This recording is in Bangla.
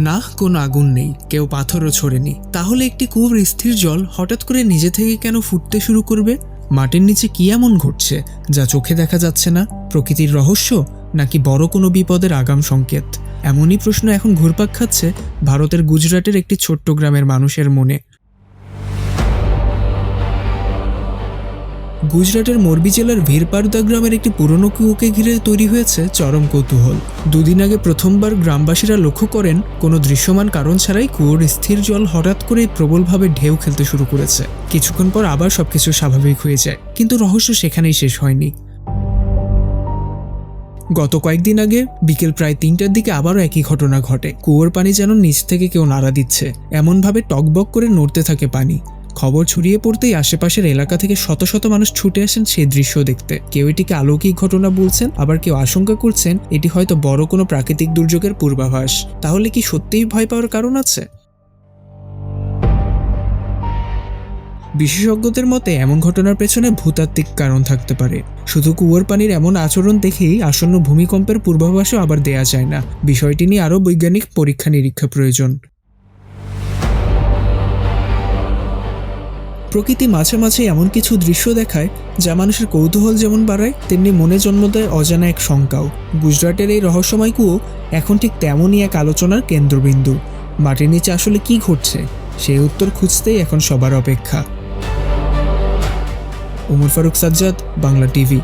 না কোনো আগুন নেই, কেউ পাথরও ছোড়েনি। তাহলে একটি কুয়োর স্থির জল হঠাৎ করে নিজে থেকে কেন ফুটতে শুরু করবে? মাটির নিচে কি এমন ঘটছে যা চোখে দেখা যাচ্ছে না? প্রকৃতির রহস্য, নাকি বড় কোনো বিপদের আগাম সংকেত? এমনই প্রশ্ন এখন ঘুরপাক খাচ্ছে ভারতের গুজরাটের একটি ছোট্ট গ্রামের মানুষের মনে। গুজরাটের মোরবি জেলার ভীরপারদা গ্রামের একটি পুরনো কুয়োকে ঘিরে তৈরি হয়েছে চরম কৌতূহল। দুদিন আগে প্রথমবার গ্রামবাসীরা লক্ষ্য করেন কোনো দৃশ্যমান কারণ ছাড়াই কুয়োর স্থির জল হঠাৎ করে প্রবলভাবে ঢেউ খেলতে শুরু করেছে। কিছুক্ষণ পর আবার সবকিছু স্বাভাবিক হয়ে যায়, কিন্তু রহস্য সেখানেই শেষ হয়নি। গত কয়েকদিন আগে বিকেল প্রায় ৩টার দিকে আবারও একই ঘটনা ঘটে। কুয়োর পানি যেন নিচ থেকে কেউ নাড়া দিচ্ছে, এমনভাবে টকবক করে নড়তে থাকে পানি। খবর ছড়িয়ে পড়তেই আশেপাশের এলাকা থেকে শত শত মানুষ ছুটে আসেন সেই দৃশ্য দেখতে। কেউ এটিকে অলৌকিক ঘটনা বলছেন, আবার কেউ আশঙ্কা করছেন এটি হয়তো বড় কোনো প্রাকৃতিক দুর্যোগের পূর্বাভাস। তাহলে কি সত্যিই ভয় পাওয়ার কারণ আছে? বিশেষজ্ঞদের মতে এমন ঘটনার পেছনে ভূতাত্ত্বিক কারণ থাকতে পারে। শুধু কুয়োর পানির এমন আচরণ দেখেই আসন্ন ভূমিকম্পের পূর্বাভাসও আবার দেয়া যায় না। বিষয়টি নিয়ে আরও বৈজ্ঞানিক পরীক্ষা নিরীক্ষা প্রয়োজন। প্রকৃতি মাঝে মাঝে এমন কিছু দৃশ্য দেখায় যা মানুষের কৌতূহল যেমন বাড়ায়, তেমনি মনে জন্ম দেয় অজানা এক শঙ্কাও। গুজরাটের এই রহস্যময় কুয়ো এখন ঠিক তেমনই এক আলোচনার কেন্দ্রবিন্দু। মাটির নিচে আসলে কি ঘটছে সেই উত্তর খুঁজতেই এখন সবার অপেক্ষা। উমর ফারুক সাজ্জাদ, বাংলা টিভি।